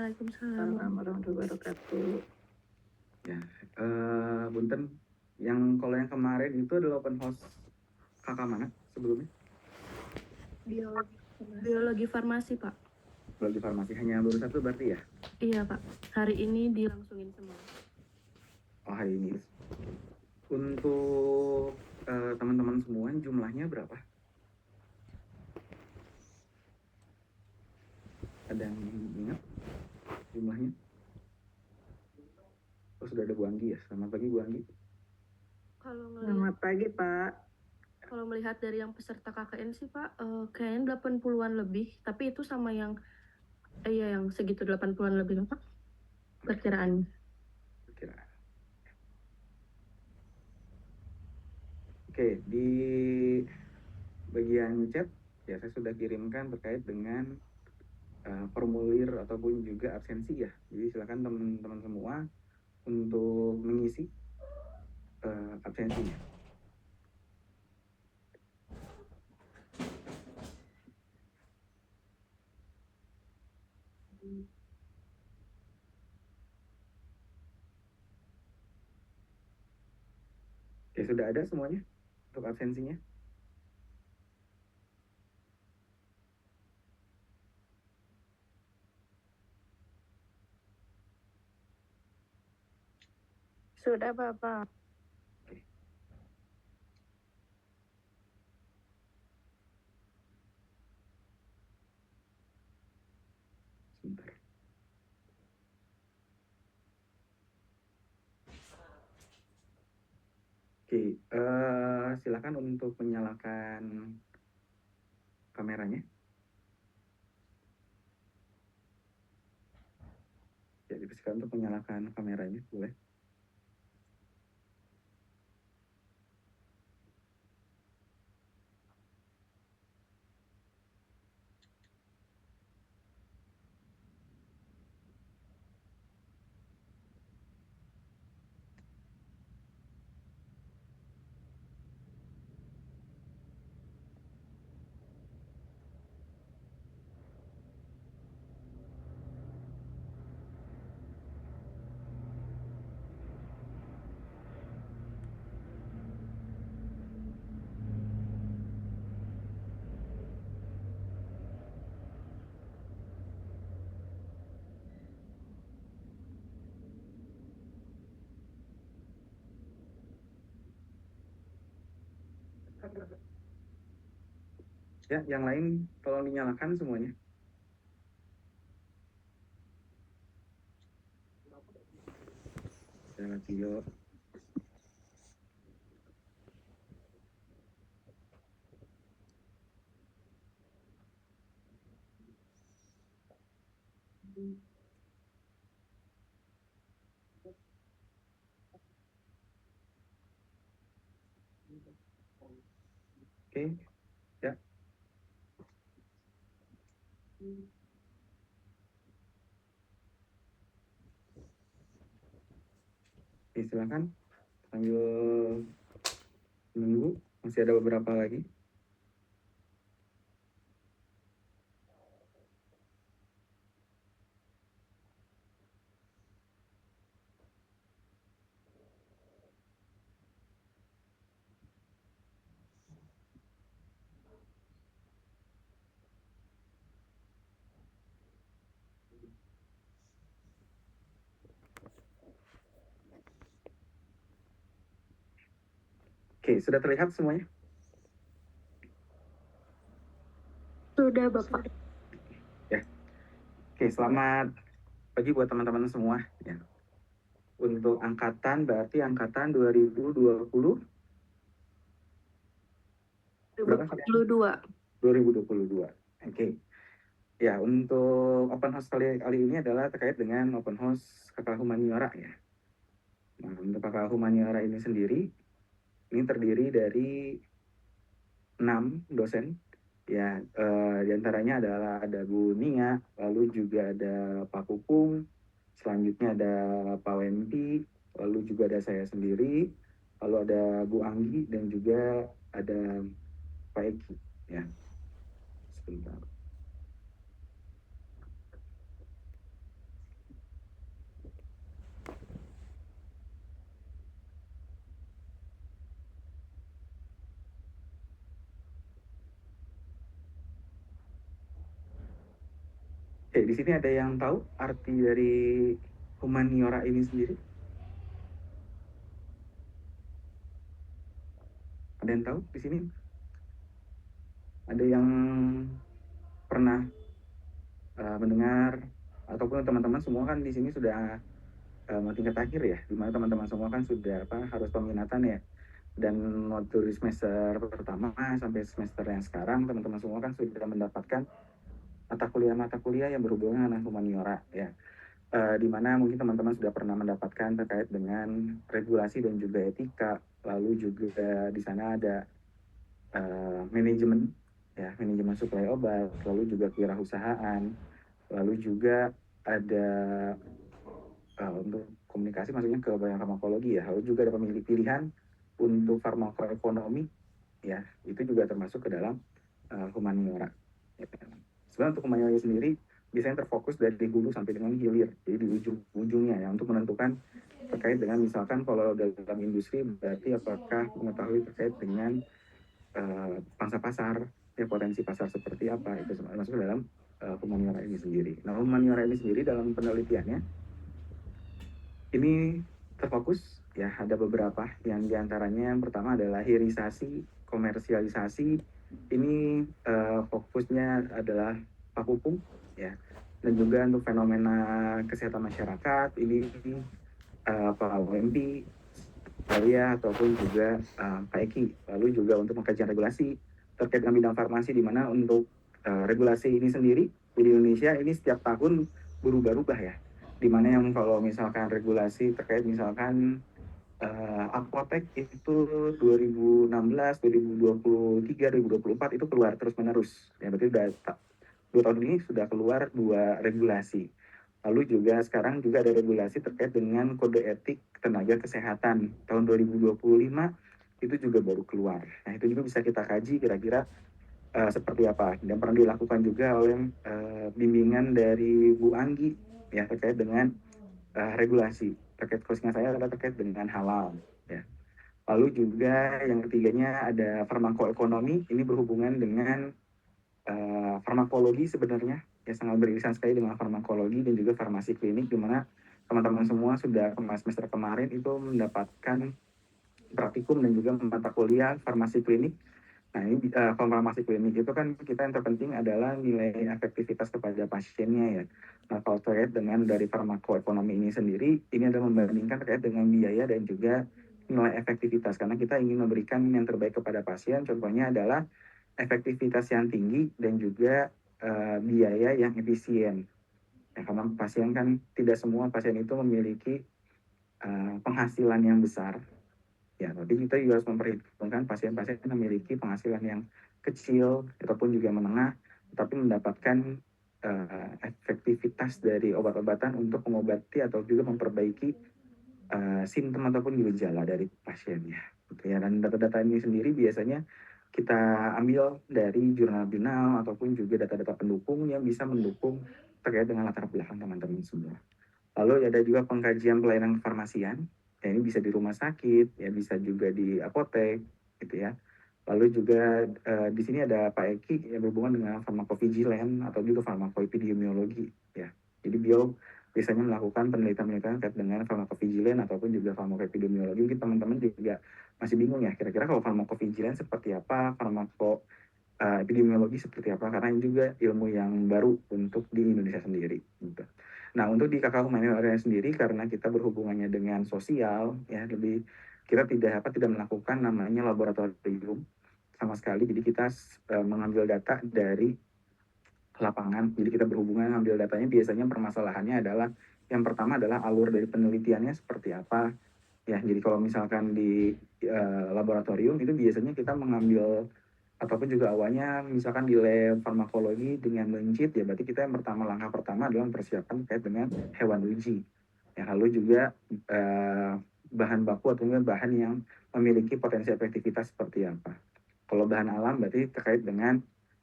Waalaikumsalam. Warahmatullahi wabarakatuh. Ya, Bunten, kalau yang kemarin itu adalah open house kakak mana sebelumnya? Biologi farmasi, Pak. Biologi farmasi, hanya baru satu berarti ya? Iya, Pak. Hari ini dilangsungin semua. Oh, hari ini. Untuk teman-teman semua jumlahnya berapa? Ada yang ingat jumlahnya? Oh, sudah ada Bu Anggi ya. Selamat pagi Bu Anggi. Selamat pagi Pak. Kalau melihat dari yang peserta KKN sih Pak, kayaknya 80-an lebih, tapi itu sama yang yang segitu 80-an lebih Pak, perkiraannya. Oke, di bagian chat ya saya sudah kirimkan terkait dengan formulir ataupun juga absensi ya. Jadi silakan teman-teman semua untuk mengisi absensinya. Oke, sudah ada semuanya untuk absensinya? Sudah Bapak. Oke. Sebentar. Oke, silakan untuk menyalakan kameranya. Ya, dipersilakan untuk menyalakan kameranya, boleh. Ya, yang lain tolong dinyalakan semuanya. Ya, video. Oke, ya. Oke, silakan sambil menunggu, masih ada beberapa lagi. Oke, sudah terlihat semuanya? Sudah Bapak. Ya. Oke, selamat pagi buat teman-teman semua. Ya. Untuk angkatan, berarti angkatan 2020? 2022. 2022. Oke. Ya, untuk open house kali ini adalah terkait dengan open house KK Humaniora ya. Nah, untuk KK Humaniora ini sendiri, ini terdiri dari 6 dosen. Ya, diantaranya adalah ada Bu Nia, lalu juga ada Pak Pupung, selanjutnya ada Pak Wempi, lalu juga ada saya sendiri, lalu ada Bu Anggi, dan juga ada Pak Eki. Ya, sebentar. Oke, di sini ada yang tahu arti dari humaniora ini sendiri? Ada yang tahu di sini? Ada yang pernah mendengar, ataupun teman-teman semua kan di sini sudah mau tingkat akhir ya, di mana teman-teman semua kan sudah harus peminatan ya. Dan waktu di semester pertama sampai semester yang sekarang, teman-teman semua kan sudah mendapatkan mata kuliah yang berhubungan dengan humaniora ya. Di mana mungkin teman-teman sudah pernah mendapatkan terkait dengan regulasi dan juga etika, lalu juga di sana ada manajemen ya, manajemen suplai obat, lalu juga kewirausahaan, lalu juga ada untuk komunikasi maksudnya ke bagian farmakologi ya, lalu juga ada pemilih pilihan untuk farmakoekonomi ya, itu juga termasuk ke dalam humaniora ya. Sebenarnya untuk humaniora sendiri biasanya terfokus dari hulu sampai dengan hilir, jadi di ujung-ujungnya ya, untuk menentukan terkait dengan misalkan kalau dalam industri berarti apakah mengetahui terkait dengan pangsa pasar ya, potensi pasar seperti apa, itu masuk ke dalam humaniora ini sendiri. Nah, humaniora ini sendiri dalam penelitiannya ini terfokus ya, ada beberapa yang diantaranya yang pertama adalah hilirisasi, komersialisasi. Ini fokusnya adalah pakupung ya, dan juga untuk fenomena kesehatan masyarakat ini Pak WMP, saya ataupun juga Pak Eki. Lalu juga untuk pengkajian regulasi terkait dengan bidang farmasi, di mana untuk regulasi ini sendiri di Indonesia ini setiap tahun berubah-ubah ya. Di mana yang kalau misalkan regulasi terkait misalkan apotek itu 2016, 2023, 2024 itu keluar terus-menerus. Ya berarti udah 2 tahun ini sudah keluar 2 regulasi. Lalu juga sekarang juga ada regulasi terkait dengan kode etik tenaga kesehatan tahun 2025 itu juga baru keluar. Nah, itu juga bisa kita kaji kira-kira seperti apa. Dan pernah dilakukan juga oleh bimbingan dari Bu Anggi ya, terkait dengan regulasi. Terkait coaching saya adalah terkait dengan halal ya. Lalu juga yang ketiganya ada farmakoekonomi, ini berhubungan dengan farmakologi sebenarnya ya, sangat beririsan sekali dengan farmakologi dan juga farmasi klinik, di mana teman-teman semua sudah semester kemarin itu mendapatkan praktikum dan juga mata kuliah farmasi klinik. Nah, ini farmasi klinik itu kan kita yang terpenting adalah nilai efektivitas kepada pasiennya ya. Nah, kalau terkait dengan dari farmakoekonomi ini sendiri, ini adalah membandingkan terkait dengan biaya dan juga nilai efektivitas, karena kita ingin memberikan yang terbaik kepada pasien. Contohnya adalah efektivitas yang tinggi dan juga biaya yang efisien. Ya, karena pasien kan tidak semua pasien itu memiliki penghasilan yang besar. Ya, tapi kita juga harus memperhitungkan pasien-pasien yang memiliki penghasilan yang kecil ataupun juga menengah, tapi mendapatkan efektivitas dari obat-obatan untuk mengobati atau juga memperbaiki simptom ataupun gejala dari pasiennya. Gitu ya. Dan data-data ini sendiri biasanya kita ambil dari jurnal-jurnal ataupun juga data-data pendukung yang bisa mendukung terkait dengan latar belakang teman-teman semua. Lalu ada juga pengkajian pelayanan kefarmasian, ya ini bisa di rumah sakit, ya bisa juga di apotek, gitu ya. Lalu juga di sini ada Pak Eki yang berhubungan dengan farmakovigilan atau juga farmakoepidemiologi, ya. Jadi beliau biasanya melakukan penelitian-penelitian terkait dengan farmakovigilan ataupun juga farmakoepidemiologi. Mungkin teman-teman juga masih bingung ya, kira-kira kalau farmakovigilan seperti apa, epidemiologi seperti apa, karena ini juga ilmu yang baru untuk di Indonesia sendiri gitu. Nah, untuk di KK Humaniora sendiri, karena kita berhubungannya dengan sosial ya, lebih kita tidak melakukan namanya laboratorium sama sekali. Jadi kita mengambil data dari lapangan. Jadi kita berhubungan mengambil datanya, biasanya permasalahannya adalah yang pertama adalah alur dari penelitiannya seperti apa. Ya, jadi kalau misalkan di laboratorium itu biasanya kita mengambil ataupun juga awalnya misalkan di lab farmakologi dengan mencit ya, berarti kita yang langkah pertama adalah mempersiapkan terkait dengan hewan uji ya, lalu juga bahan baku atau bahan yang memiliki potensi efektivitas seperti apa. Kalau bahan alam berarti terkait dengan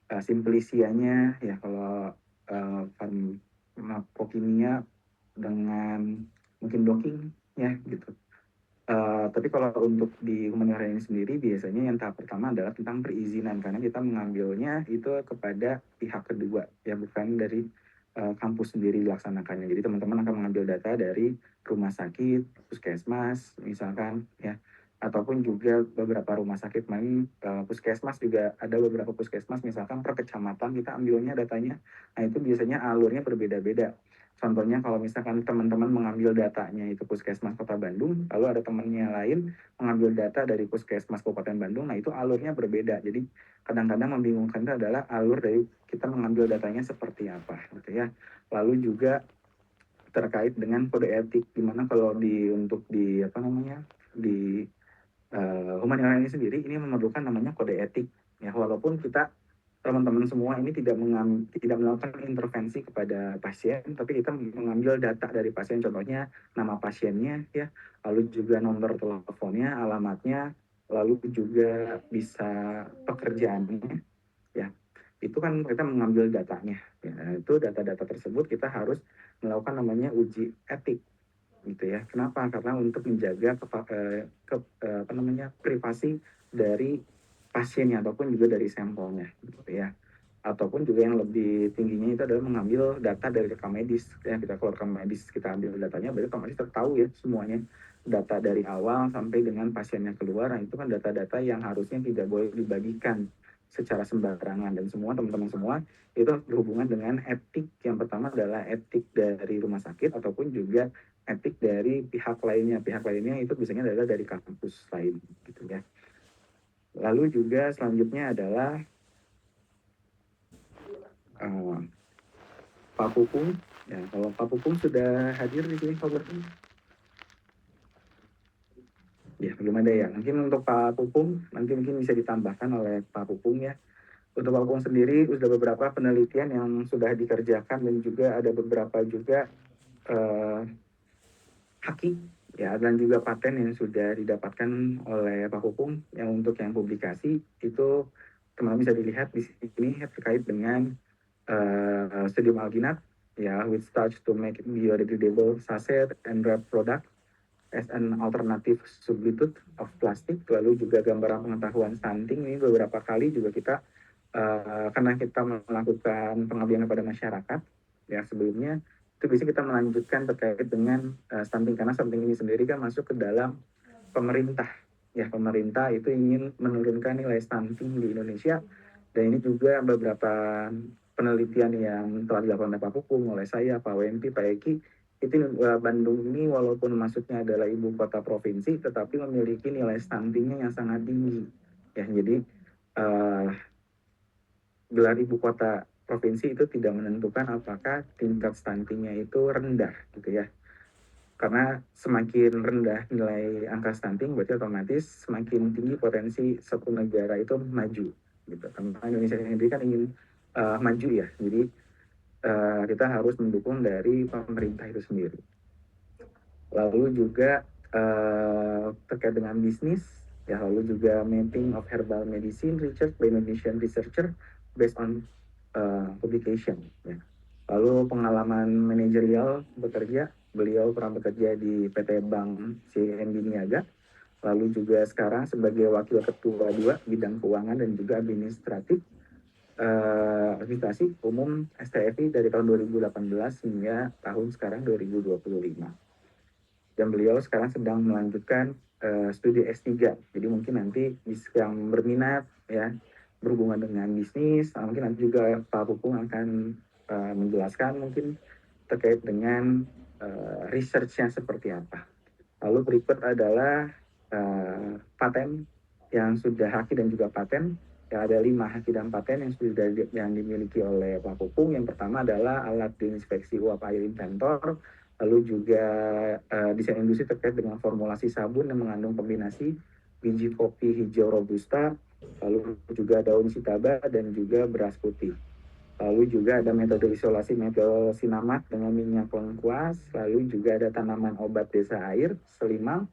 simplisianya ya, kalau farmakokimia dengan mungkin docking ya gitu. Tapi kalau untuk di humaniora ini sendiri biasanya yang tahap pertama adalah tentang perizinan, karena kita mengambilnya itu kepada pihak kedua ya, bukan dari kampus sendiri dilaksanakannya. Jadi teman-teman akan mengambil data dari rumah sakit, puskesmas misalkan ya, ataupun juga beberapa rumah sakit main puskesmas juga ada beberapa puskesmas misalkan per kecamatan kita ambilnya datanya. Nah itu biasanya alurnya berbeda-beda. Contohnya kalau misalkan teman-teman mengambil datanya itu puskesmas Kota Bandung, lalu ada temannya lain mengambil data dari puskesmas Kabupaten Bandung, nah itu alurnya berbeda. Jadi kadang-kadang membingungkan itu adalah alur dari kita mengambil datanya seperti apa gitu ya. Lalu juga terkait dengan kode etik, dimana kalau untuk di apa namanya di humaniora ini sendiri ini memerlukan namanya kode etik ya, walaupun kita teman-teman semua ini tidak melakukan intervensi kepada pasien, tapi kita mengambil data dari pasien, contohnya nama pasiennya ya, lalu juga nomor teleponnya, alamatnya, lalu juga bisa pekerjaannya ya. Itu kan kita mengambil datanya ya. Itu data-data tersebut kita harus melakukan namanya uji etik gitu ya. Kenapa? Karena untuk menjaga privasi dari pasiennya ataupun juga dari sampelnya gitu ya. Ataupun juga yang lebih tingginya itu adalah mengambil data dari rekam medis ya. Kita kalau rekam medis kita ambil datanya, berarti rekam medis tahu ya semuanya, data dari awal sampai dengan pasiennya keluar. Nah itu kan data-data yang harusnya tidak boleh dibagikan secara sembarangan, dan semua teman-teman semua itu berhubungan dengan etik. Yang pertama adalah etik dari rumah sakit ataupun juga etik dari pihak lainnya. Pihak lainnya itu biasanya adalah dari kampus lain gitu ya. Lalu juga selanjutnya adalah Pak Pupung. Ya, kalau Pak Pupung sudah hadir di sini, Pak Pupung? Ya, belum ada ya. Mungkin untuk Pak Pupung, nanti mungkin bisa ditambahkan oleh Pak Pupung ya. Untuk Pak Pupung sendiri, sudah beberapa penelitian yang sudah dikerjakan dan juga ada beberapa juga haki ya, dan juga paten yang sudah didapatkan oleh Pak Pupung. Yang untuk yang publikasi itu teman-teman bisa dilihat di sini terkait dengan sodium alginat ya, which starts to make biodegradable sachet and wrap product as an alternative substitute of plastic. Lalu juga gambaran pengetahuan stunting ini beberapa kali juga kita karena kita melakukan pengabdian kepada masyarakat ya sebelumnya, itu bisa kita melanjutkan terkait dengan stunting, karena stunting ini sendiri kan masuk ke dalam pemerintah ya. Pemerintah itu ingin menurunkan nilai stunting di Indonesia, dan ini juga beberapa penelitian yang telah dilakukan oleh Pak Pupung, oleh saya, Pak Wempi, Pak Eki. Itu Bandung ini walaupun maksudnya adalah ibu kota provinsi, tetapi memiliki nilai stuntingnya yang sangat tinggi ya. Jadi gelar ibu kota provinsi itu tidak menentukan apakah tingkat stuntingnya itu rendah gitu ya. Karena semakin rendah nilai angka stunting, berarti otomatis semakin tinggi potensi satu negara itu maju gitu. Karena Indonesia sendiri kan ingin maju ya. Jadi kita harus mendukung dari pemerintah itu sendiri. Lalu juga terkait dengan bisnis ya, lalu juga mapping of herbal medicine research by Indonesian researcher based on publication ya. Lalu pengalaman manajerial bekerja, beliau pernah bekerja di PT Bank CIMB Niaga, lalu juga sekarang sebagai wakil ketua 2 bidang keuangan dan juga administrasi umum STFI dari tahun 2018 hingga tahun sekarang 2025. Dan beliau sekarang sedang melanjutkan studi S3. Jadi mungkin nanti yang berminat ya berhubungan dengan bisnis, mungkin nanti juga Pak Pupung akan menjelaskan mungkin terkait dengan research-nya seperti apa. Lalu berikut adalah paten yang sudah haki dan juga paten. Ya, ada 5 haki dan paten yang sudah yang dimiliki oleh Pak Pupung. Yang pertama adalah alat disinfeksi uap air inventor, lalu juga desain industri terkait dengan formulasi sabun yang mengandung kombinasi biji kopi hijau robusta, lalu juga daun sitaba dan juga beras putih. Lalu juga ada metode isolasi metil sinamat dengan minyak lengkuas, lalu juga ada tanaman obat desa air, selimang,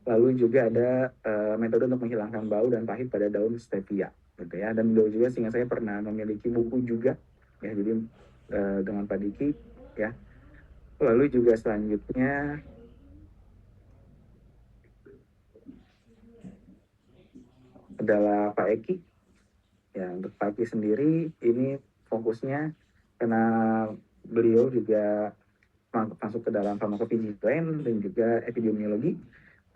lalu juga ada metode untuk menghilangkan bau dan pahit pada daun stevia gitu ya. Dan beliau juga sehingga saya pernah memiliki buku juga ya, jadi dengan Pak Diki ya. Lalu juga selanjutnya adalah Pak Eki. Ya, untuk Pak Eki sendiri ini fokusnya karena beliau juga masuk ke dalam farmakovigilan dan juga epidemiologi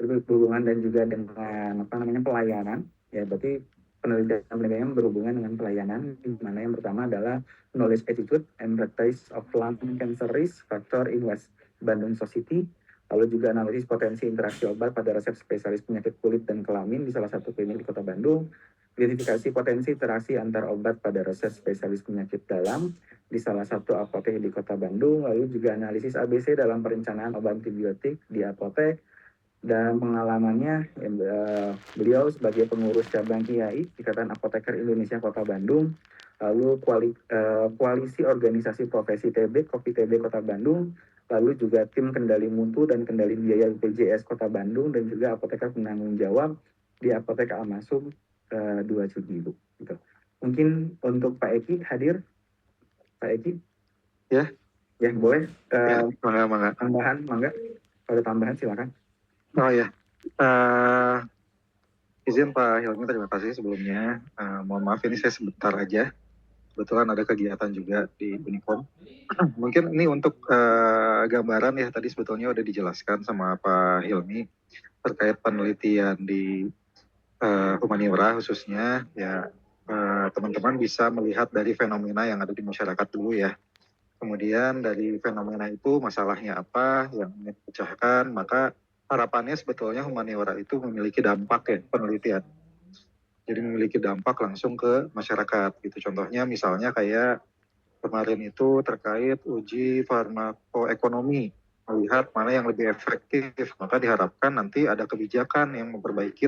berhubungan dan juga dengan pelayanan. Ya, berarti penelitian berhubungan dengan pelayanan, di mana yang pertama adalah knowledge attitude and practice of lung cancer risk factor in West Bandung Society, lalu juga analisis potensi interaksi obat pada resep spesialis penyakit kulit dan kelamin di salah satu klinik di Kota Bandung, identifikasi potensi interaksi antar obat pada resep spesialis penyakit dalam di salah satu apotek di Kota Bandung, lalu juga analisis ABC dalam perencanaan obat antibiotik di apotek, dan pengalamannya beliau sebagai pengurus cabang KIAI Ikatan Apoteker Indonesia Kota Bandung, lalu koalisi organisasi profesi TB Kopi TB Kota Bandung, lalu juga tim kendali mutu dan kendali biaya BPJS Kota Bandung, dan juga apoteker penanggung jawab di Apotek Al-Masum 2 Cibiru gitu. Mungkin untuk Pak Eki hadir. Pak Eki? Ya boleh. Mangga. Mangga. Kalau tambahan silakan. Oh ya, izin Pak Hilmi, terima kasih sebelumnya. Mohon maaf ini saya sebentar aja. Kebetulan ada kegiatan juga di Unikom. Mungkin ini untuk gambaran ya, tadi sebetulnya udah dijelaskan sama Pak Hilmi terkait penelitian di humaniora khususnya. Ya, teman-teman bisa melihat dari fenomena yang ada di masyarakat dulu ya. Kemudian dari fenomena itu masalahnya apa yang ingin dipecahkan, maka harapannya sebetulnya humaniora itu memiliki dampak ya penelitian. Jadi memiliki dampak langsung ke masyarakat gitu. Contohnya misalnya kayak kemarin itu terkait uji farmakoekonomi, melihat mana yang lebih efektif. Maka diharapkan nanti ada kebijakan yang memperbaiki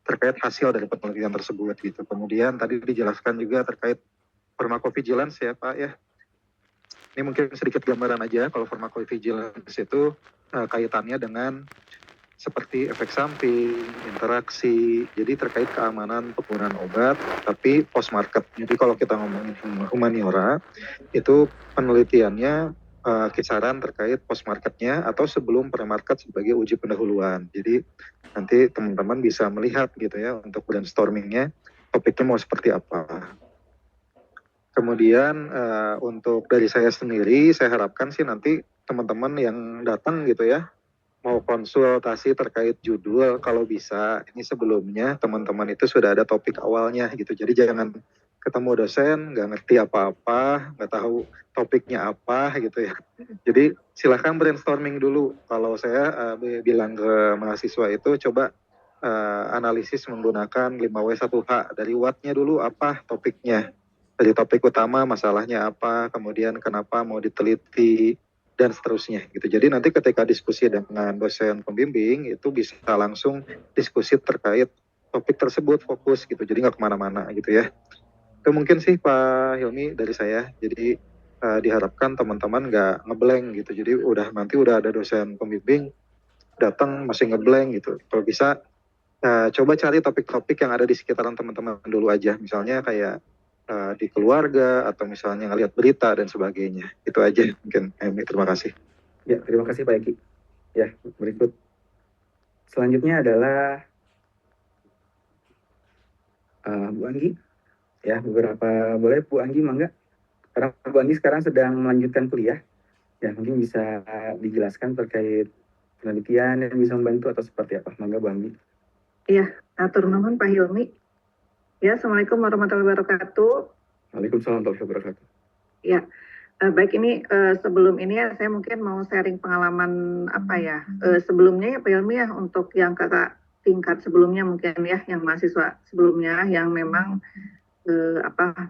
terkait hasil dari penelitian tersebut gitu. Kemudian tadi dijelaskan juga terkait farmakovigilance ya Pak ya. Ini mungkin sedikit gambaran aja kalau farmakovigilance itu kaitannya dengan seperti efek samping, interaksi, jadi terkait keamanan penggunaan obat, tapi post market. Jadi kalau kita ngomongin humaniora, itu penelitiannya kisaran terkait post marketnya atau sebelum pre-market sebagai uji pendahuluan. Jadi nanti teman-teman bisa melihat gitu ya untuk brainstormingnya topiknya mau seperti apa. Kemudian untuk dari saya sendiri, saya harapkan sih nanti teman-teman yang datang gitu ya, mau konsultasi terkait judul, kalau bisa ini sebelumnya teman-teman itu sudah ada topik awalnya gitu. Jadi jangan ketemu dosen, nggak ngerti apa-apa, nggak tahu topiknya apa gitu ya. Jadi silahkan brainstorming dulu. Kalau saya bilang ke mahasiswa itu coba analisis menggunakan 5W1H. Dari what-nya dulu apa topiknya. Dari topik utama masalahnya apa, kemudian kenapa mau diteliti, dan seterusnya gitu. Jadi nanti ketika diskusi dengan dosen pembimbing itu bisa langsung diskusi terkait topik tersebut fokus gitu. Jadi nggak kemana-mana gitu ya. Itu mungkin sih Pak Hilmi dari saya. Jadi diharapkan teman-teman nggak ngeblank gitu. Jadi nanti udah ada dosen pembimbing datang masih ngeblank gitu. Kalau bisa coba cari topik-topik yang ada di sekitaran teman-teman dulu aja. Misalnya kayak di keluarga atau misalnya ngelihat berita dan sebagainya. Itu aja mungkin. Terima kasih. Ya, terima kasih Pak Eki. Ya, berikut. Selanjutnya adalah Bu Anggi. Ya, boleh Bu Anggi mangga. Karena Bu Anggi sekarang sedang melanjutkan kuliah. Ya, mungkin bisa dijelaskan terkait penelitian yang bisa membantu atau seperti apa. Mangga Bu Anggi. Iya, atur nuhun Pak Hilmi. Ya, Assalamualaikum warahmatullahi wabarakatuh. Waalaikumsalam warahmatullahi wabarakatuh. Ya, baik ini sebelum ini ya saya mungkin mau sharing pengalaman apa ya. Sebelumnya ya Pak Hilmi ya untuk yang kakak tingkat sebelumnya mungkin ya yang mahasiswa sebelumnya yang memang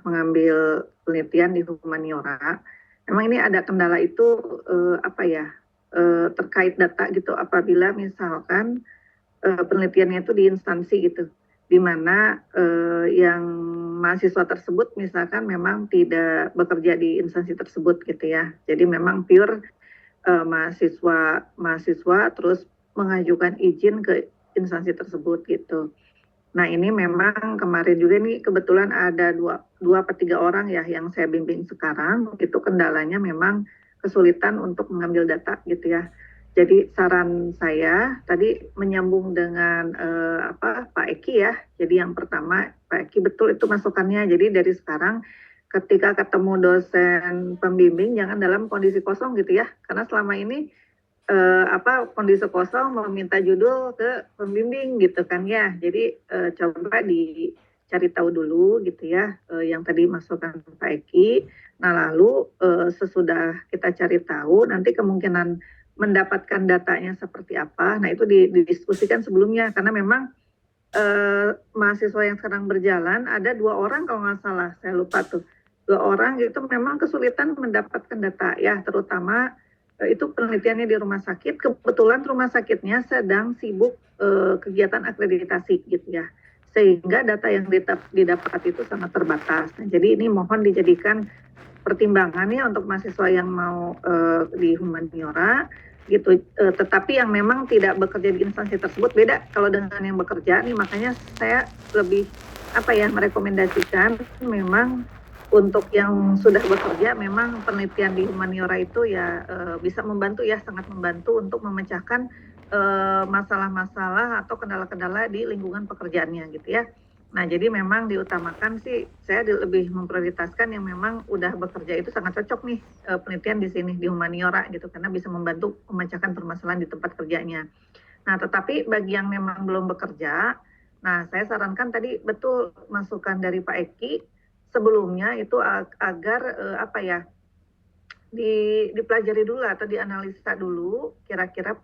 mengambil penelitian di humaniora. Memang ini ada kendala itu terkait data gitu apabila misalkan penelitiannya itu di instansi gitu, di mana yang mahasiswa tersebut misalkan memang tidak bekerja di instansi tersebut gitu ya. Jadi memang pure mahasiswa terus mengajukan izin ke instansi tersebut gitu. Nah ini memang kemarin juga nih kebetulan ada dua atau 3 orang ya yang saya bimbing sekarang, itu kendalanya memang kesulitan untuk mengambil data gitu ya. Jadi saran saya tadi menyambung dengan Pak Eki ya. Jadi yang pertama Pak Eki betul itu masukannya. Jadi dari sekarang ketika ketemu dosen pembimbing jangan dalam kondisi kosong gitu ya, karena selama ini kondisi kosong meminta judul ke pembimbing gitu kan ya. Jadi coba dicari tahu dulu gitu ya, yang tadi masukan Pak Eki. Nah lalu sesudah kita cari tahu, nanti kemungkinan mendapatkan datanya seperti apa, nah itu didiskusikan sebelumnya, karena memang mahasiswa yang sekarang berjalan ada 2 orang kalau nggak salah, saya lupa tuh, 2 orang itu memang kesulitan mendapatkan data ya, terutama itu penelitiannya di rumah sakit, kebetulan rumah sakitnya sedang sibuk kegiatan akreditasi gitu ya, sehingga data yang didapat itu sangat terbatas. Nah, jadi ini mohon dijadikan pertimbangan ya untuk mahasiswa yang mau di humaniora gitu, tetapi yang memang tidak bekerja di instansi tersebut beda kalau dengan yang bekerja nih, makanya saya lebih merekomendasikan memang untuk yang sudah bekerja memang penelitian di humaniora itu ya bisa membantu ya, sangat membantu untuk memecahkan masalah-masalah atau kendala-kendala di lingkungan pekerjaannya gitu ya. Nah, jadi memang diutamakan sih, saya lebih memprioritaskan yang memang udah bekerja itu sangat cocok nih penelitian di sini di humaniora gitu, karena bisa membantu memecahkan permasalahan di tempat kerjanya. Nah, tetapi bagi yang memang belum bekerja, nah saya sarankan tadi betul masukan dari Pak Eki sebelumnya itu agar dipelajari dulu atau dianalisa dulu kira-kira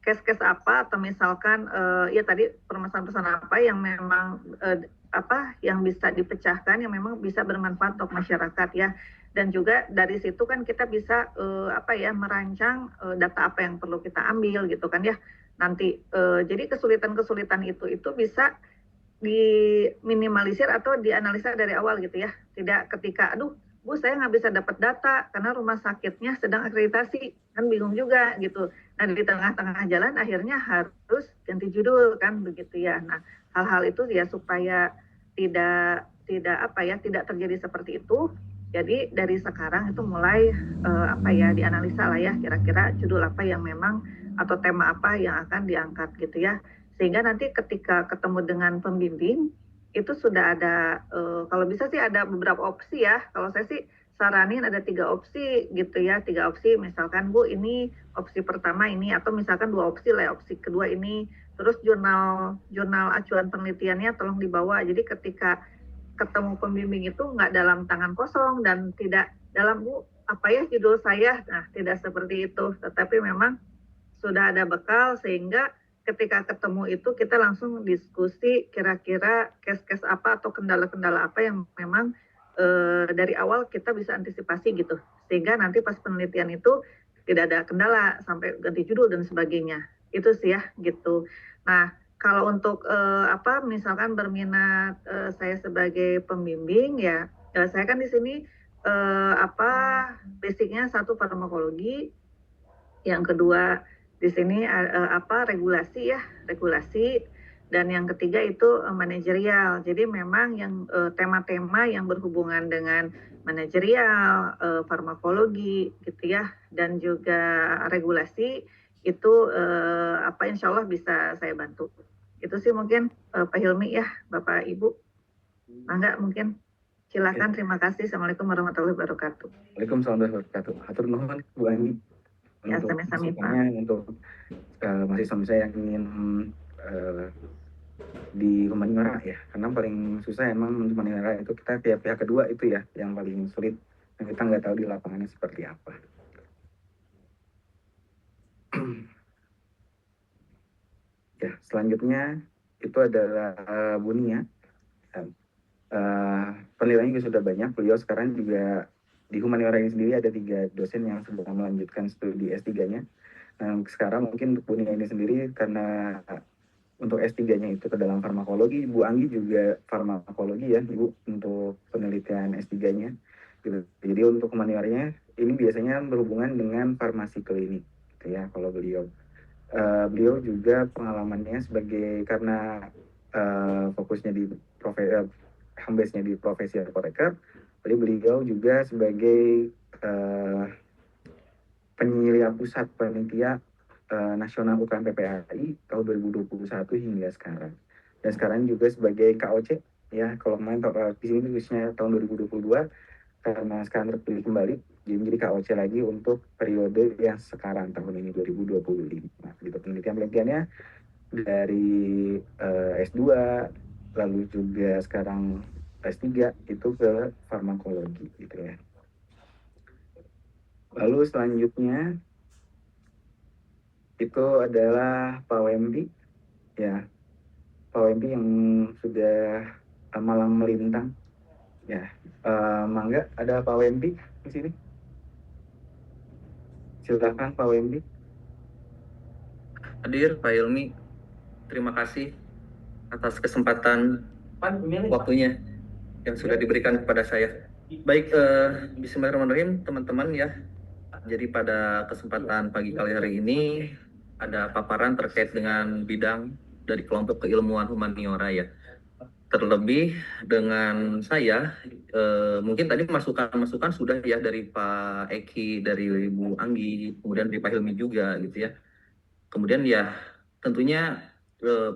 case-case apa, atau misalkan ya tadi permasalahan-permasalahan apa yang memang yang bisa dipecahkan, yang memang bisa bermanfaat untuk masyarakat ya. Dan juga dari situ kan kita bisa merancang data apa yang perlu kita ambil gitu kan ya. Nanti jadi kesulitan-kesulitan itu bisa diminimalisir atau dianalisa dari awal gitu ya. Tidak ketika aduh Bu, saya nggak bisa dapat data karena rumah sakitnya sedang akreditasi, kan bingung juga gitu. Nah, di tengah-tengah jalan akhirnya harus ganti judul kan begitu ya. Nah, hal-hal itu ya supaya tidak terjadi seperti itu. Jadi dari sekarang itu mulai dianalisa lah ya, kira-kira judul apa yang memang atau tema apa yang akan diangkat gitu ya. Sehingga nanti ketika ketemu dengan pembimbing itu sudah ada kalau bisa sih ada beberapa opsi ya. Kalau saya sih saranin ada 3 opsi gitu ya, 3 opsi, misalkan Bu ini opsi pertama ini, atau misalkan 2 opsi lah, opsi kedua ini, terus jurnal acuan penelitiannya tolong dibawa, jadi ketika ketemu pembimbing itu nggak dalam tangan kosong dan tidak dalam Bu apa ya judul saya, nah tidak seperti itu, tetapi memang sudah ada bekal sehingga ketika ketemu itu kita langsung diskusi kira-kira case-case apa atau kendala-kendala apa yang memang dari awal kita bisa antisipasi gitu, sehingga nanti pas penelitian itu tidak ada kendala sampai ganti judul dan sebagainya, itu sih ya gitu. Nah, kalau untuk misalkan berminat saya sebagai pembimbing ya, saya kan di sini basicnya satu farmakologi, yang kedua di sini regulasi, dan yang ketiga itu manajerial. Jadi memang yang tema-tema yang berhubungan dengan manajerial, farmakologi gitu ya, dan juga regulasi itu insya Allah bisa saya bantu. Itu sih mungkin Pak Hilmi ya, Bapak Ibu. Mangga mungkin silakan. Terima kasih. Assalamualaikum warahmatullahi wabarakatuh. Waalaikumsalam warahmatullahi wabarakatuh. Hatur nuhun Bu Anggi Ya, untuk sami-sami, Pak. masukannya untuk mahasiswa yang ingin di humaniora ya, karena paling susah emang untuk humaniora itu kita pihak kedua itu ya yang paling sulit, dan kita nggak tahu di lapangannya seperti apa. Ya, selanjutnya itu adalah Bu Nia. Penilaiannya juga sudah banyak. Beliau sekarang juga di humaniora ini sendiri ada 3 dosen yang sedang melanjutkan studi S3-nya. Sekarang mungkin untuk Bu Nia ini sendiri, karena untuk S3-nya itu ke dalam farmakologi, Bu Anggi juga farmakologi ya, Ibu, untuk penelitian S3-nya. Gitu. Jadi untuk humanioranya ini biasanya berhubungan dengan farmasi klinik, gitu ya. Kalau beliau juga pengalamannya karena fokusnya di home base-nya di profesi apoteker, jadi beliau juga sebagai penyelia pusat panitia nasional UKM PPAI tahun 2021 hingga sekarang. Dan sekarang juga sebagai KOC ya. Kalau kemarin di sini tulisnya tahun 2022, karena sekarang terpilih kembali jadi menjadi KOC lagi untuk periode yang sekarang tahun ini 2025. Gitu penelitiannya dari S2 lalu juga sekarang S3 itu ke farmakologi gitu ya. Lalu selanjutnya itu adalah Pak Wempi ya. Pak Wempi yang sudah malang melintang ya. Mangga ada Pak Wempi di sini. Silakan Pak Wempi. Hadir Pak Ilmi, terima kasih atas kesempatan waktunya yang sudah diberikan kepada saya. Baik, bismillahirrahmanirrahim teman-teman ya. Jadi pada kesempatan pagi kali hari ini ada paparan terkait dengan bidang dari kelompok keilmuan humaniora ya. Terlebih dengan saya, mungkin tadi masukan-masukan sudah ya dari Pak Eki, dari Ibu Anggi, kemudian dari Pak Hilmi juga gitu ya. Kemudian ya tentunya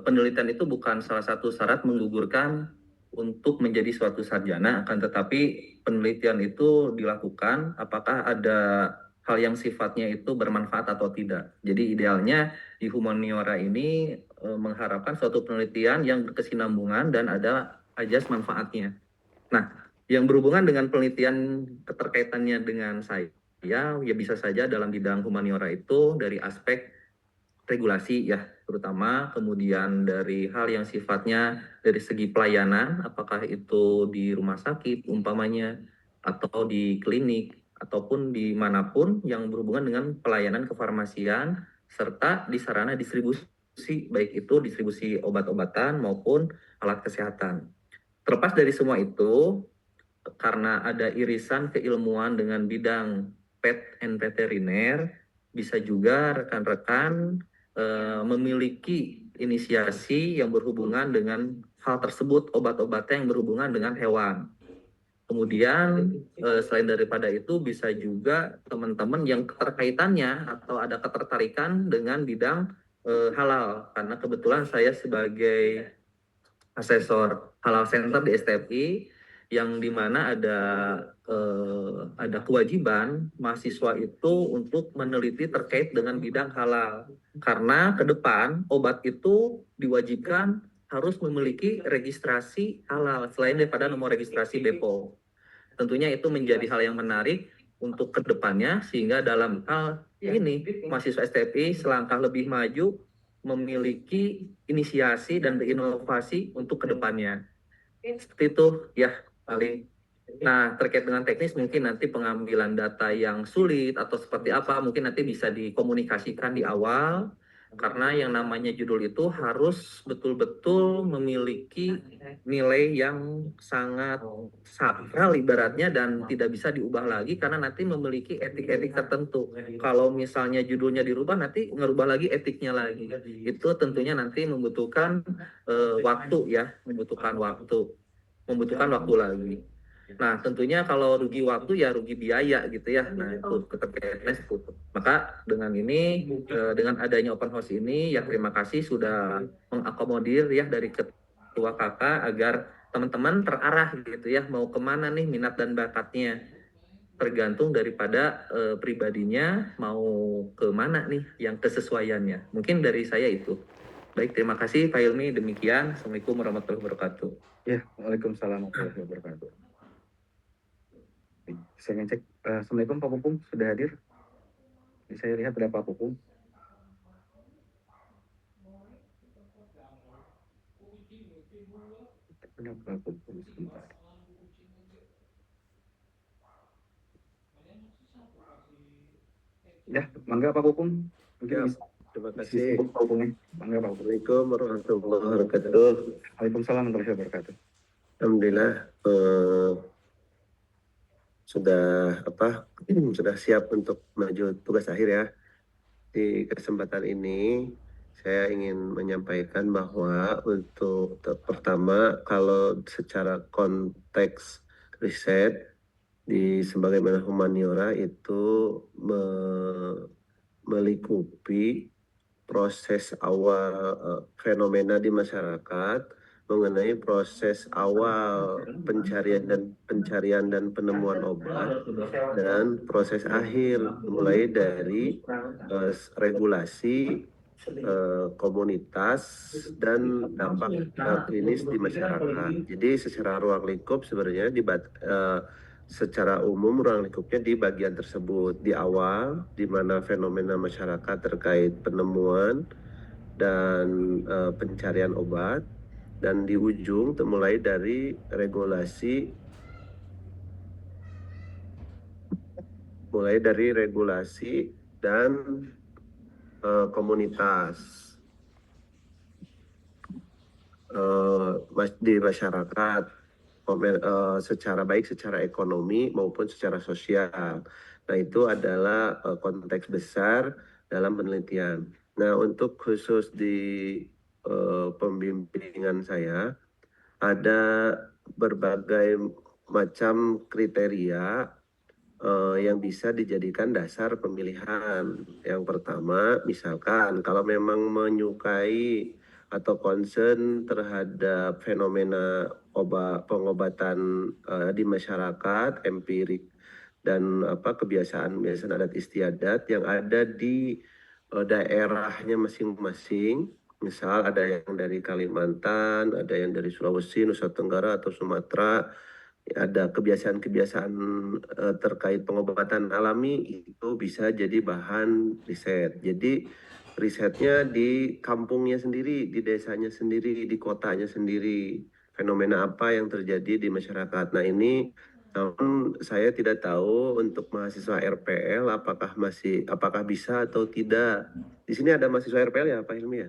penelitian itu bukan salah satu syarat menggugurkan untuk menjadi suatu sarjana, akan tetapi penelitian itu dilakukan apakah ada hal yang sifatnya itu bermanfaat atau tidak. Jadi idealnya di humaniora ini mengharapkan suatu penelitian yang berkesinambungan dan ada ajas manfaatnya. Nah, yang berhubungan dengan penelitian keterkaitannya dengan saya, ya bisa saja dalam bidang humaniora itu dari aspek regulasi ya terutama, kemudian dari hal yang sifatnya dari segi pelayanan, apakah itu di rumah sakit umpamanya atau di klinik ataupun dimanapun yang berhubungan dengan pelayanan kefarmasian serta di sarana distribusi, baik itu distribusi obat-obatan maupun alat kesehatan. Terlepas dari semua itu, karena ada irisan keilmuan dengan bidang pet and veteriner, bisa juga rekan-rekan memiliki inisiasi yang berhubungan dengan hal tersebut, obat-obatan yang berhubungan dengan hewan. Kemudian selain daripada itu bisa juga teman-teman yang keterkaitannya atau ada ketertarikan dengan bidang halal, karena kebetulan saya sebagai asesor halal center di STFI yang dimana ada kewajiban mahasiswa itu untuk meneliti terkait dengan bidang halal, karena ke depan obat itu diwajibkan harus memiliki registrasi halal selain daripada nomor registrasi BPOM. Tentunya itu menjadi hal yang menarik untuk ke depannya, sehingga dalam hal ini mahasiswa STFI selangkah lebih maju memiliki inisiasi dan berinovasi untuk kedepannya. Seperti itu ya paling. Nah, terkait dengan teknis mungkin nanti pengambilan data yang sulit atau seperti apa mungkin nanti bisa dikomunikasikan di awal, karena yang namanya judul itu harus betul-betul memiliki nilai yang sangat sakral ibaratnya dan tidak bisa diubah lagi karena nanti memiliki etik-etik tertentu. Kalau misalnya judulnya dirubah nanti ngerubah lagi etiknya lagi. Itu tentunya nanti membutuhkan waktu ya, membutuhkan waktu lagi. Nah, tentunya kalau rugi waktu ya rugi biaya gitu ya. Nah, itu keterkaitannya seperti itu. Maka dengan ini, dengan adanya open house ini, ya terima kasih sudah mengakomodir ya dari ketua kakak agar teman-teman terarah gitu ya, mau kemana nih minat dan bakatnya. Tergantung daripada pribadinya mau kemana nih yang kesesuaiannya. Mungkin dari saya itu. Baik, terima kasih Pak Ilmi. Demikian. Assalamualaikum warahmatullahi wabarakatuh. Ya, waalaikumsalam warahmatullahi wabarakatuh. Saya ngecek. Assalamualaikum Pak Pupung, sudah hadir? Saya lihat ada Pak Pupung. Ada Pak Pupung sebentar. Ya, mangga Pak Pupung. Mungkin Ya, bisa terima disebut kasih. Pak Pupungnya. Mangga Pak Pupung. Assalamualaikum warahmatullahi wabarakatuh. Waalaikumsalam warahmatullahi wabarakatuh. Alhamdulillah sudah siap untuk maju tugas akhir ya. Di kesempatan ini saya ingin menyampaikan bahwa untuk pertama kalau secara konteks riset di sebagaimana humaniora itu melingkupi proses awal fenomena di masyarakat mengenai proses awal pencarian dan penemuan obat dan proses akhir mulai dari regulasi komunitas dan dampak klinis di masyarakat. Jadi secara ruang lingkup sebenarnya secara umum ruang lingkupnya di bagian tersebut di awal, di mana fenomena masyarakat terkait penemuan dan pencarian obat, dan di ujung mulai dari regulasi dan komunitas di masyarakat secara ekonomi maupun secara sosial. Nah, itu adalah konteks besar dalam penelitian. Nah, untuk khusus di pembimbingan saya ada berbagai macam kriteria yang bisa dijadikan dasar pemilihan. Yang pertama, misalkan kalau memang menyukai atau concern terhadap fenomena pengobatan di masyarakat, empirik, dan kebiasaan adat istiadat yang ada di daerahnya masing-masing. Misal ada yang dari Kalimantan, ada yang dari Sulawesi, Nusa Tenggara, atau Sumatera, ada kebiasaan-kebiasaan terkait pengobatan alami, itu bisa jadi bahan riset. Jadi risetnya di kampungnya sendiri, di desanya sendiri, di kotanya sendiri, fenomena apa yang terjadi di masyarakat. Nah, ini namun saya tidak tahu untuk mahasiswa RPL apakah bisa atau tidak. Di sini ada mahasiswa RPL ya, Pak Hilmi ya?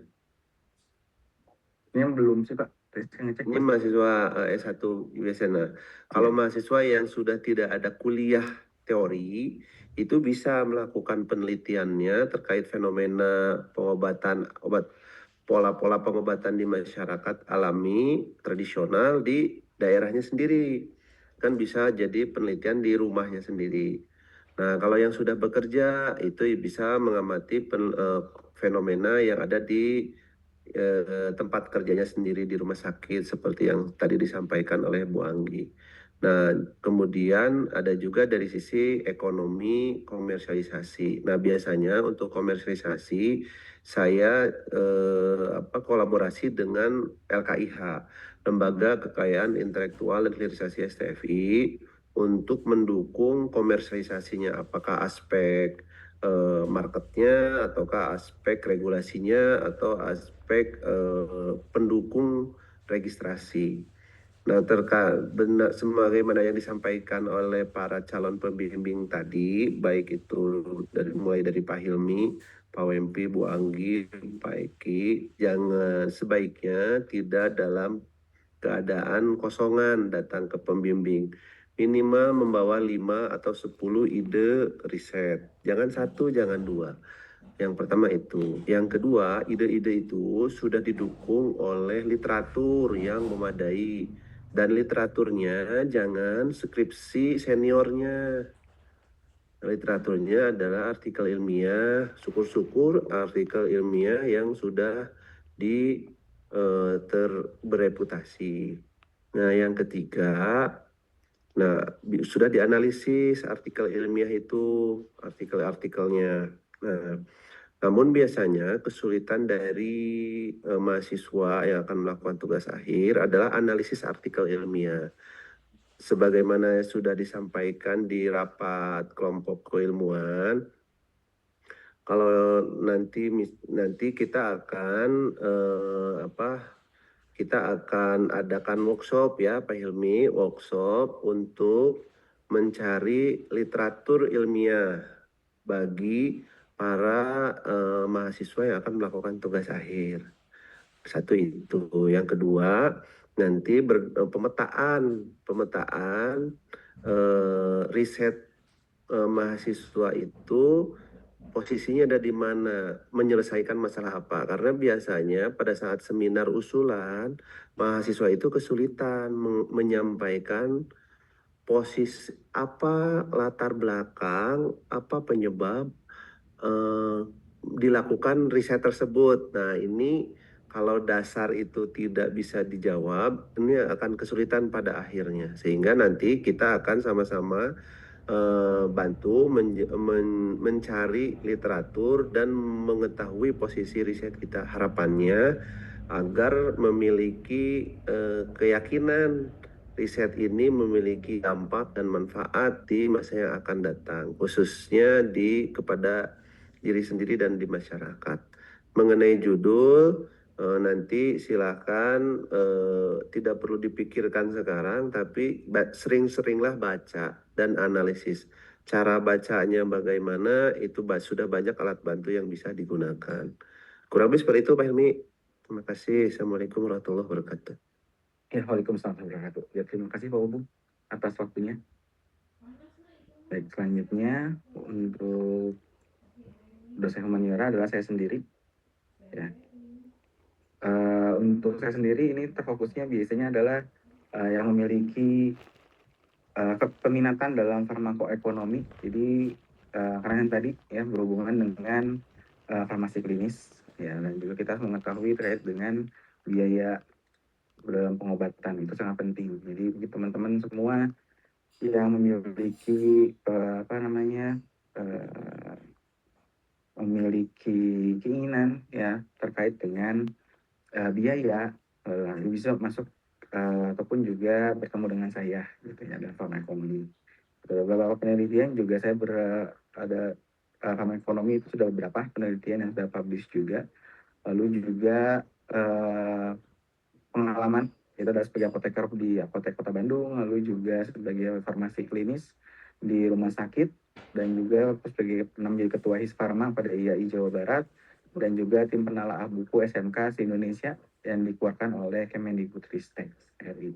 Ini yang belum sih Pak. Ngecek, Ini Pak. mahasiswa S1 USN. Kalau mahasiswa yang sudah tidak ada kuliah teori, itu bisa melakukan penelitiannya terkait fenomena pola-pola pengobatan di masyarakat alami tradisional di daerahnya sendiri. Kan bisa jadi penelitian di rumahnya sendiri. Nah, kalau yang sudah bekerja itu bisa mengamati fenomena yang ada di tempat kerjanya sendiri di rumah sakit seperti yang tadi disampaikan oleh Bu Anggi. Nah, kemudian ada juga dari sisi ekonomi komersialisasi. Nah, biasanya untuk komersialisasi saya kolaborasi dengan LKIH, Lembaga Kekayaan Intelektual dan Hilirisasi STFI, untuk mendukung komersialisasinya, apakah aspek marketnya, ataukah aspek regulasinya, atau aspek pendukung registrasi. Nah, sebagaimana yang disampaikan oleh para calon pembimbing tadi, baik itu mulai dari Pak Hilmi, Pak Wempi, Bu Anggi, Pak Eki, sebaiknya tidak dalam keadaan kosongan datang ke pembimbing. Minimal membawa 5 atau 10 ide riset. Jangan 1, jangan 2. Yang pertama itu. Yang kedua, ide-ide itu sudah didukung oleh literatur yang memadai. Dan literaturnya jangan skripsi seniornya. Literaturnya adalah artikel ilmiah, syukur-syukur artikel ilmiah yang sudah bereputasi. Nah, yang ketiga, sudah dianalisis artikel ilmiah itu, artikelnya. Nah, namun biasanya kesulitan dari mahasiswa yang akan melakukan tugas akhir adalah analisis artikel ilmiah. Sebagaimana sudah disampaikan di rapat kelompok keilmuan, kalau nanti kita akan adakan workshop ya Pak Hilmi, workshop untuk mencari literatur ilmiah bagi para mahasiswa yang akan melakukan tugas akhir. Satu itu. Yang kedua, nanti pemetaan riset mahasiswa itu posisinya ada di mana, menyelesaikan masalah apa. Karena biasanya pada saat seminar usulan, mahasiswa itu kesulitan menyampaikan posisi apa, latar belakang, apa penyebab dilakukan riset tersebut. Nah, ini Kalau dasar itu tidak bisa dijawab, ini akan kesulitan pada akhirnya. Sehingga nanti kita akan sama-sama bantu mencari literatur dan mengetahui posisi riset kita. Harapannya agar memiliki keyakinan riset ini memiliki dampak dan manfaat di masa yang akan datang, khususnya kepada diri sendiri dan di masyarakat. Mengenai judul, nanti silakan tidak perlu dipikirkan sekarang, tapi sering-seringlah baca dan analisis. Cara bacanya bagaimana, itu sudah banyak alat bantu yang bisa digunakan. Kurang lebih seperti itu, Pak Hilmi. Terima kasih. Assalamualaikum warahmatullahi wabarakatuh. Ya, waalaikumsalam warahmatullahi wabarakatuh. Ya, terima kasih Pak Ubung atas waktunya. Baik, selanjutnya untuk dosen humaniora adalah saya sendiri. Ya. Untuk saya sendiri ini terfokusnya biasanya adalah yang memiliki peminatan dalam farmakoekonomi. Jadi karena yang tadi ya berhubungan dengan farmasi klinis, ya, dan juga kita mengetahui terkait dengan biaya dalam pengobatan itu sangat penting. Jadi bagi teman-teman semua yang memiliki memiliki keinginan ya terkait dengan biaya, bisa masuk ataupun juga bertemu dengan saya gitu ya dalam farmakonomi. Beberapa penelitian juga saya ada farmakonomi itu sudah beberapa penelitian yang sudah publish juga. Lalu juga pengalaman itu adalah sebagai apoteker di Apotek Kota Bandung, lalu juga sebagai farmasi klinis di rumah sakit, dan juga sebagai pernah menjadi ketua Hisparma pada IAI Jawa Barat, dan juga tim penelaah buku SMK se-Indonesia yang dikeluarkan oleh Kemendikbudristek RI.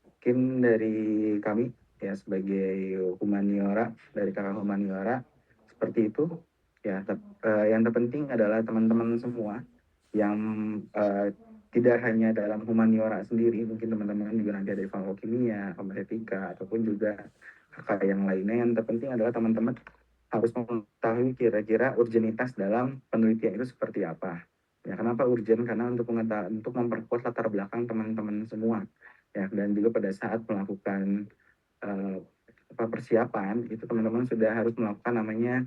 Mungkin dari kami ya sebagai humaniora, dari kakak humaniora seperti itu ya. Yang terpenting adalah teman-teman semua yang tidak hanya dalam humaniora sendiri, mungkin teman-teman juga nanti ada di farmakokimia, farmasetika, ataupun juga kakak yang lainnya. Yang terpenting adalah teman-teman harus mengetahui kira-kira urgenitas dalam penelitian itu seperti apa. Ya, kenapa urgent? Karena untuk memperkuat latar belakang teman-teman semua. Ya, dan juga pada saat melakukan persiapan, itu teman-teman sudah harus melakukan namanya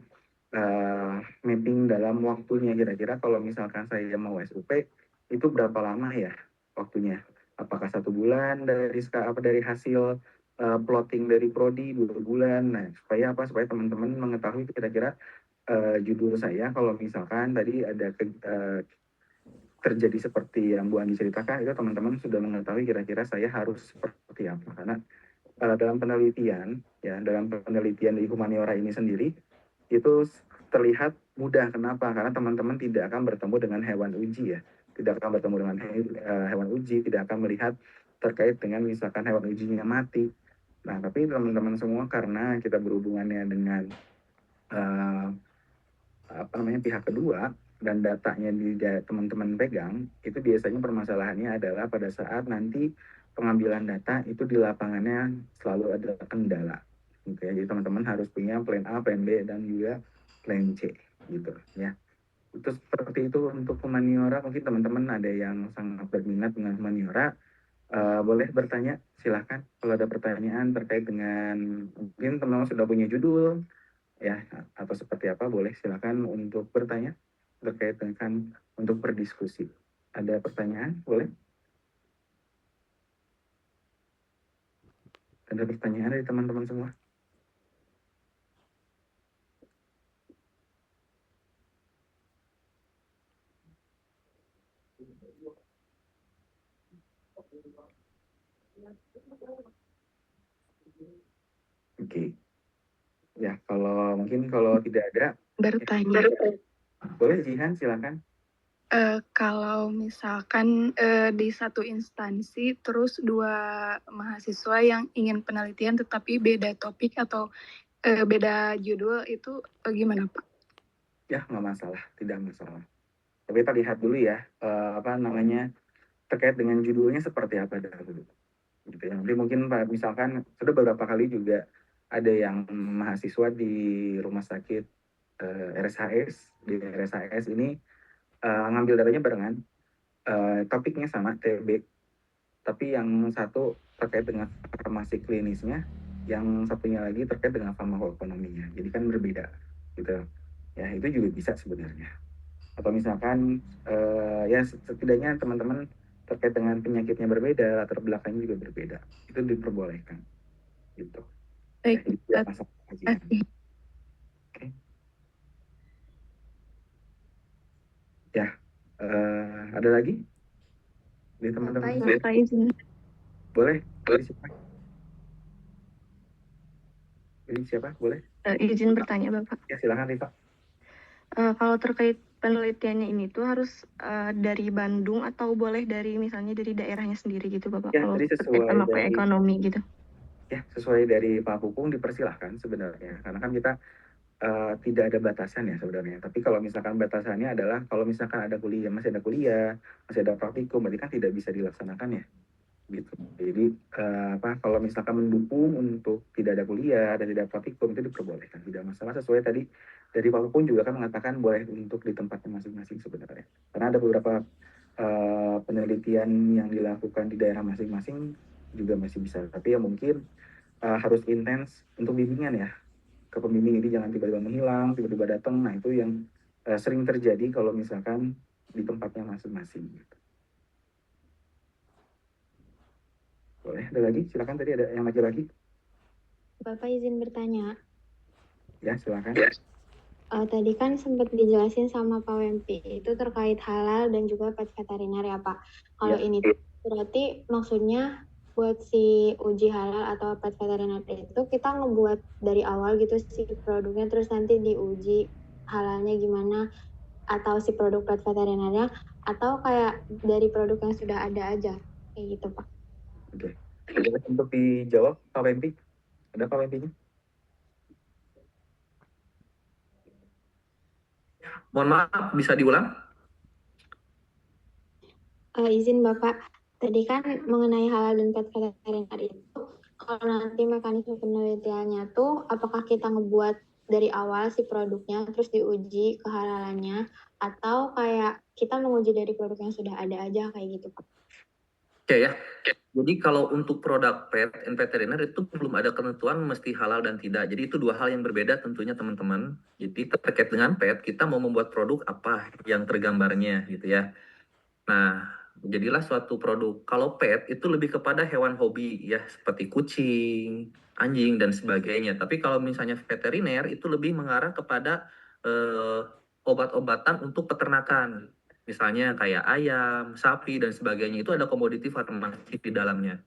mapping dalam waktunya. Kira-kira kalau misalkan saya mau SUP, itu berapa lama ya waktunya? Apakah 1 bulan dari hasil plotting dari prodi, 2 bulan? Nah, supaya apa? Supaya teman-teman mengetahui kira-kira judul saya kalau misalkan tadi ada terjadi seperti yang Bu Andi ceritakan, itu teman-teman sudah mengetahui kira-kira saya harus seperti apa. Karena dalam penelitian di humaniora ini sendiri itu terlihat mudah. Kenapa? Karena teman-teman tidak akan bertemu dengan hewan uji ya. Tidak akan bertemu dengan hewan uji, tidak akan melihat terkait dengan misalkan hewan ujinya mati. Nah, tapi teman-teman semua karena kita berhubungannya dengan pihak kedua dan datanya teman-teman pegang, itu biasanya permasalahannya adalah pada saat nanti pengambilan data itu di lapangannya selalu ada kendala. Gitu ya. Jadi teman-teman harus punya plan A, plan B, dan juga plan C gitu ya. Itu seperti itu untuk humaniora. Mungkin teman-teman ada yang sangat berminat dengan humaniora, boleh bertanya, silahkan. Kalau ada pertanyaan terkait dengan mungkin teman-teman sudah punya judul ya atau seperti apa, boleh silakan untuk bertanya terkait dengan untuk berdiskusi. Ada pertanyaan, boleh? Ada pertanyaan dari teman-teman semua? Oke. Ya, kalau tidak ada, bertanya. Boleh Jihan, silakan. Kalau misalkan di satu instansi terus 2 mahasiswa yang ingin penelitian tetapi beda topik atau beda judul, itu gimana Pak? Ya, nggak masalah, tidak masalah. Tapi kita lihat dulu ya, terkait dengan judulnya seperti apa dahulu. Gitu ya. Nanti mungkin Pak, misalkan sudah beberapa kali juga ada yang mahasiswa di rumah sakit RSHS, di RSHS ini ngambil datanya barengan. topiknya sama TB, tapi yang satu terkait dengan farmasi klinisnya, yang satunya lagi terkait dengan farmakoekonominya. Jadi kan berbeda gitu. Ya, itu juga bisa sebenarnya. Atau misalkan ya setidaknya teman-teman terkait dengan penyakitnya berbeda, latar belakangnya juga berbeda. Itu diperbolehkan gitu. Ya, Baik, jadi tidak masalah kajian. kasih. Oke. Ya, ada lagi dari teman-teman? Bapak izin. Boleh? Dari siapa? Dari siapa? Boleh? Izin bertanya Bapak. Ya, silakan Rifa. Kalau terkait penelitiannya ini tuh harus dari Bandung atau boleh dari misalnya dari daerahnya sendiri gitu Bapak, Ya, kalau tadi terkait sesuai sama dari ekonomi gitu. ya sesuai dari Pak Pupung dipersilahkan sebenarnya, karena kan kita tidak ada batasan ya sebenarnya. Tapi kalau misalkan batasannya adalah kalau misalkan ada kuliah, masih ada praktikum, berarti kan tidak bisa dilaksanakan ya, gitu. Jadi kalau misalkan mendukung untuk tidak ada kuliah dan tidak praktikum itu diperbolehkan, tidak masalah. Sesuai tadi dari Pak Pupung juga kan mengatakan boleh untuk di tempatnya masing-masing sebenarnya. Karena ada beberapa penelitian yang dilakukan di daerah masing-masing juga masih bisa. Tapi ya mungkin harus intens untuk bimbingan ya, ke pembimbing ini jangan tiba-tiba menghilang, tiba-tiba datang. Nah itu yang sering terjadi kalau misalkan di tempatnya masing-masing. Gitu. Boleh, ada lagi? Silakan, tadi ada yang lagi. Bapak izin bertanya. Ya, silakan. Tadi kan sempat dijelasin sama Pak Wempi, itu terkait halal dan juga pet veteriner ya Pak. Kalau Ya. ini berarti maksudnya buat si uji halal atau pet veteriner itu kita ngebuat dari awal gitu si produknya, terus nanti diuji halalnya gimana, atau si produk pet veterinernya, atau kayak dari produk yang sudah ada aja, kayak gitu Pak. Oke. Untuk dijawab Pak Wempi, ada Pak Wempinya? Mohon maaf, bisa diulang? Izin Bapak, tadi kan mengenai halal dan pet veteriner itu, kalau nanti mekanisme penelitiannya tuh, apakah kita ngebuat dari awal si produknya, terus diuji kehalalannya, atau kayak kita menguji dari produk yang sudah ada aja, kayak gitu Pak? Oke ya. Jadi kalau untuk produk pet and veteriner itu belum ada ketentuan mesti halal dan tidak. Jadi itu dua hal yang berbeda tentunya teman-teman. Jadi terkait dengan pet, kita mau membuat produk apa yang tergambarnya gitu ya. Nah, jadilah suatu produk. Kalau pet itu lebih kepada hewan hobi ya, seperti kucing, anjing dan sebagainya. Tapi kalau misalnya veteriner itu lebih mengarah kepada obat-obatan untuk peternakan. Misalnya kayak ayam, sapi dan sebagainya, itu ada komoditi farmasi di dalamnya.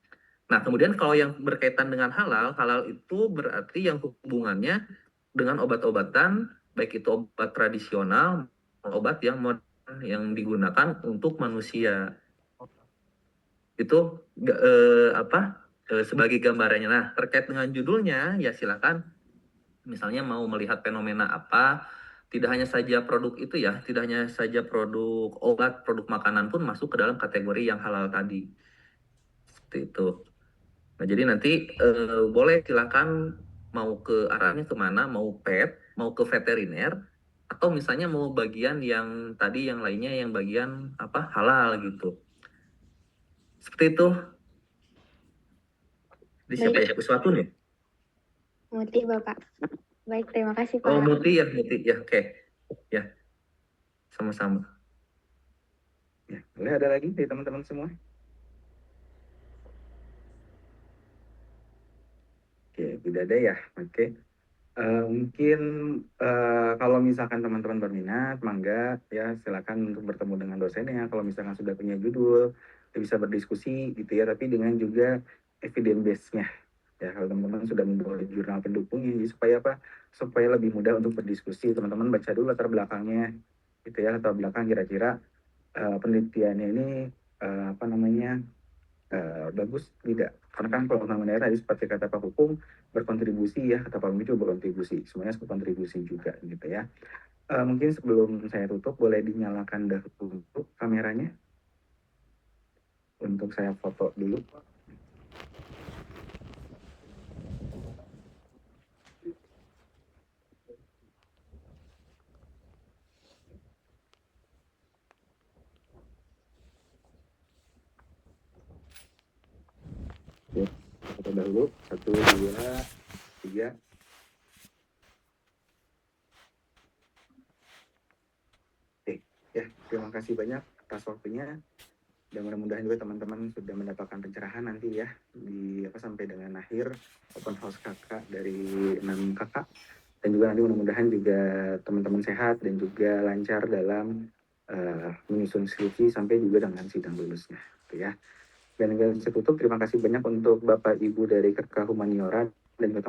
Nah, kemudian kalau yang berkaitan dengan halal, halal itu berarti yang hubungannya dengan obat-obatan, baik itu obat tradisional, obat yang modern yang digunakan untuk manusia. Itu sebagai gambarannya. Nah, terkait dengan judulnya, ya silakan misalnya mau melihat fenomena apa, tidak hanya saja produk itu ya, tidak hanya saja produk obat, produk makanan pun masuk ke dalam kategori yang halal tadi. Seperti itu. Nah, jadi nanti boleh silakan mau ke arahnya kemana, mau pet, mau ke veteriner, atau misalnya mau bagian yang tadi yang lainnya yang bagian apa halal gitu. Seperti itu. Di siapa ya? Sesuatu nih? Muti Bapak. Baik, terima kasih Pak. Oh, Muti ya, oke. Ya, sama-sama. Ya, boleh ada lagi dari teman-teman semua? Oke, tidak ada ya. Oke. Mungkin kalau misalkan teman-teman berminat, mangga ya silakan untuk bertemu dengan dosennya. Kalau misalkan sudah punya judul, ya bisa berdiskusi gitu ya, tapi dengan juga evidence base-nya. Ya, kalau teman-teman sudah membawa jurnal pendukungnya, jadi supaya apa? Supaya lebih mudah untuk berdiskusi. Teman-teman baca dulu latar belakangnya, gitu ya, latar belakang kira-kira penelitiannya ini bagus tidak, karena kan kalau namanya tadi seperti kata Pak Hukum berkontribusi ya, kata Pak Hukum juga berkontribusi, semuanya berkontribusi juga gitu ya. Mungkin sebelum saya tutup boleh dinyalakan dahulu kameranya untuk saya foto dulu. terlebih dahulu. 1, 2, 3. Oke, ya terima kasih banyak atas waktunya. Dan mudah-mudahan juga teman-teman sudah mendapatkan pencerahan nanti ya di sampai dengan akhir open house kakak dari 6 kakak, dan juga nanti mudah-mudahan juga teman-teman sehat dan juga lancar dalam menyusun skripsi sampai juga dengan sidang lulusnya gitu ya. Dan saya tutup, terima kasih banyak untuk Bapak Ibu dari Kakak Humaniora dan juga